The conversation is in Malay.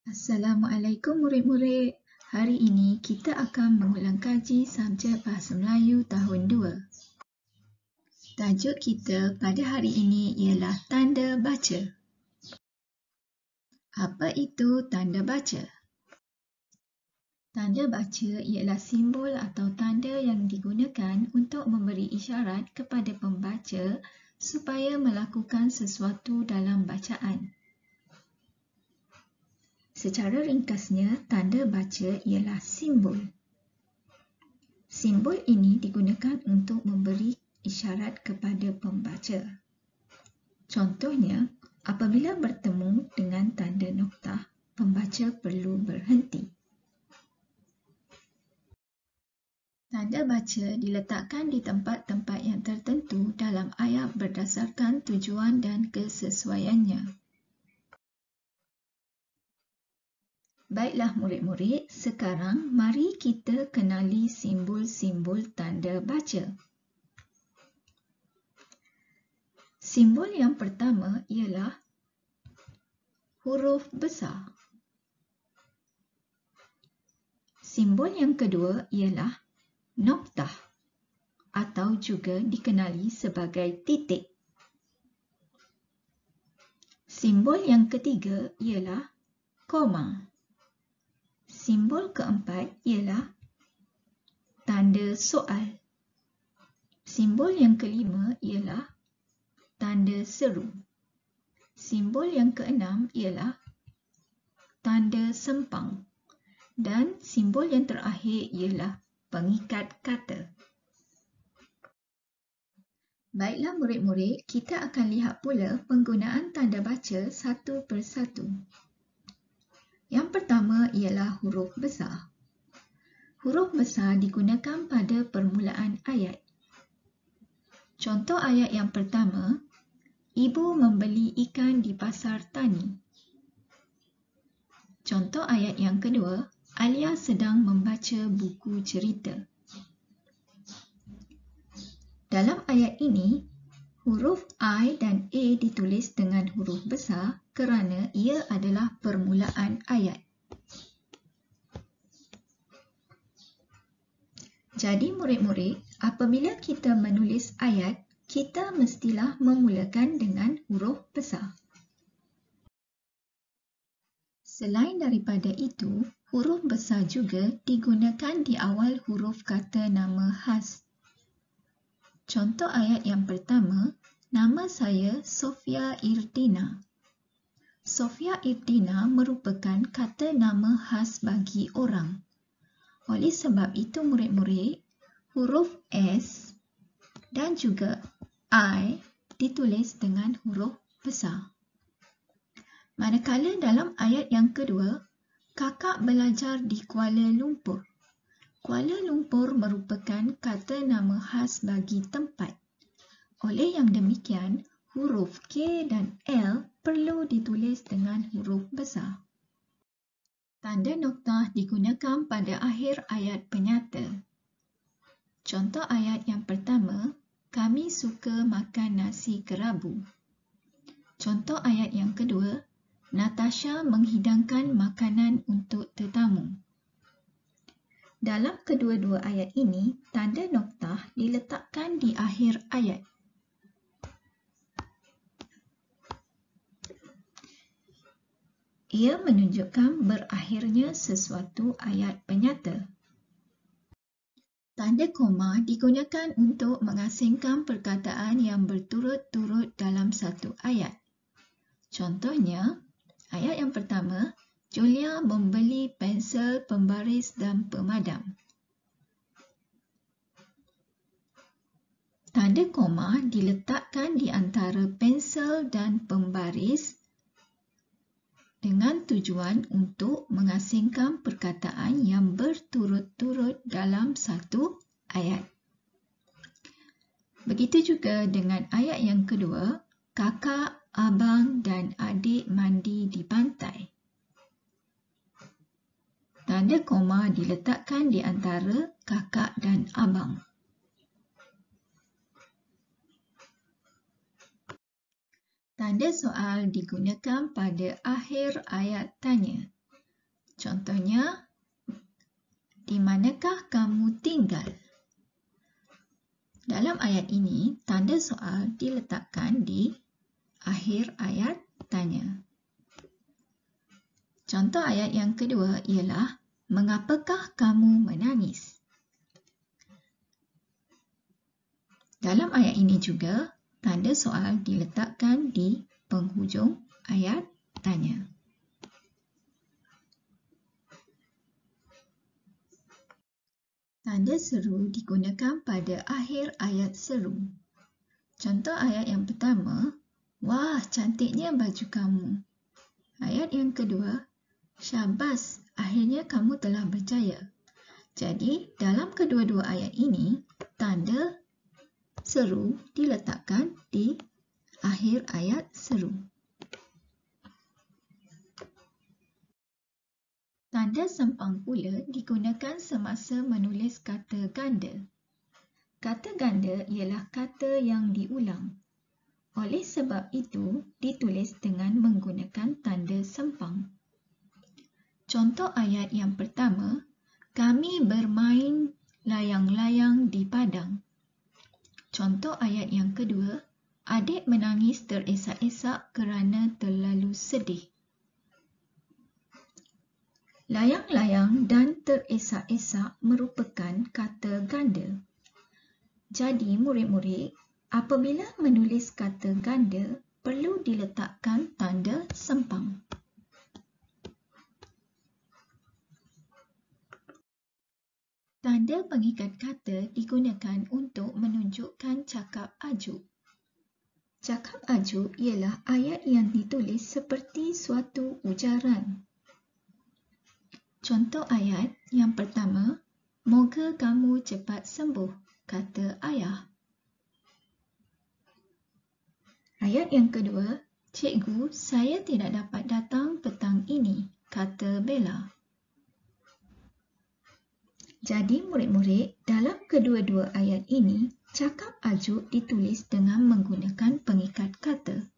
Assalamualaikum murid-murid. Hari ini kita akan mengulang kaji subjek Bahasa Melayu tahun 2. Tajuk kita pada hari ini ialah tanda baca. Apa itu tanda baca? Tanda baca ialah simbol atau tanda yang digunakan untuk memberi isyarat kepada pembaca supaya melakukan sesuatu dalam bacaan. Secara ringkasnya, tanda baca ialah simbol. Simbol ini digunakan untuk memberi isyarat kepada pembaca. Contohnya, apabila bertemu dengan tanda noktah, pembaca perlu berhenti. Tanda baca diletakkan di tempat-tempat yang tertentu dalam ayat berdasarkan tujuan dan kesesuaiannya. Baiklah murid-murid, sekarang mari kita kenali simbol-simbol tanda baca. Simbol yang pertama ialah huruf besar. Simbol yang kedua ialah noktah atau juga dikenali sebagai titik. Simbol yang ketiga ialah koma. Simbol keempat ialah tanda soal. Simbol yang kelima ialah tanda seru. Simbol yang keenam ialah tanda sempang. Dan simbol yang terakhir ialah pengikat kata. Baiklah murid-murid, kita akan lihat pula penggunaan tanda baca satu persatu. Yang pertama ialah huruf besar. Huruf besar digunakan pada permulaan ayat. Contoh ayat yang pertama, ibu membeli ikan di pasar tani. Contoh ayat yang kedua, Alia sedang membaca buku cerita. Dalam ayat ini, huruf I dan A ditulis dengan huruf besar kerana ia adalah permulaan ayat. Jadi murid-murid, apabila kita menulis ayat, kita mestilah memulakan dengan huruf besar. Selain daripada itu, huruf besar juga digunakan di awal huruf kata nama khas. Contoh ayat yang pertama, nama saya Sofia Irdina. Sofia Irdina merupakan kata nama khas bagi orang. Oleh sebab itu murid-murid, huruf S dan juga I ditulis dengan huruf besar. Manakala dalam ayat yang kedua, kakak belajar di Kuala Lumpur. Kuala Lumpur merupakan kata nama khas bagi tempat. Oleh yang demikian, huruf K dan L perlu ditulis dengan huruf besar. Tanda noktah digunakan pada akhir ayat penyata. Contoh ayat yang pertama, kami suka makan nasi kerabu. Contoh ayat yang kedua, Natasha menghidangkan makanan untuk tetamu. Dalam kedua-dua ayat ini, tanda noktah diletakkan di akhir ayat. Ia menunjukkan berakhirnya sesuatu ayat penyata. Tanda koma digunakan untuk mengasingkan perkataan yang berturut-turut dalam satu ayat. Contohnya, ayat yang pertama, Julia membeli pensel pembaris dan pemadam. Tanda koma diletakkan di antara pensel dan pembaris dengan tujuan untuk mengasingkan perkataan yang berturut-turut dalam satu ayat. Begitu juga dengan ayat yang kedua, kakak, abang dan adik mandi di pantai. Tanda koma diletakkan di antara kakak dan abang. Tanda soal digunakan pada akhir ayat tanya. Contohnya, di manakah kamu tinggal? Dalam ayat ini, tanda soal diletakkan di akhir ayat tanya. Contoh ayat yang kedua ialah, mengapakah kamu menangis? Dalam ayat ini juga, tanda soal diletakkan di penghujung ayat tanya. Tanda seru digunakan pada akhir ayat seru. Contoh ayat yang pertama, wah, cantiknya baju kamu. Ayat yang kedua, syabas, akhirnya kamu telah berjaya. Jadi, dalam kedua-dua ayat ini, tanda seru diletakkan di akhir ayat seru. Tanda sempang pula digunakan semasa menulis kata ganda. Kata ganda ialah kata yang diulang. Oleh sebab itu, ditulis dengan menggunakan tanda sempang. Contoh ayat yang pertama, kami bermain layang-layang di padang. Contoh ayat yang kedua, adik menangis teresak-esak kerana terlalu sedih. Layang-layang dan teresak-esak merupakan kata ganda. Jadi, murid-murid, apabila menulis kata ganda, perlu diletakkan tanda sempang. Tanda pengikat kata digunakan untuk menunjukkan cakap ajuk. Cakap ajuk ialah ayat yang ditulis seperti suatu ujaran. Contoh ayat yang pertama, moga kamu cepat sembuh, kata ayah. Ayat yang kedua, cikgu, saya tidak dapat datang petang ini, kata Bella. Jadi murid-murid, dalam kedua-dua ayat ini, cakap ajuk ditulis dengan menggunakan pengikat kata.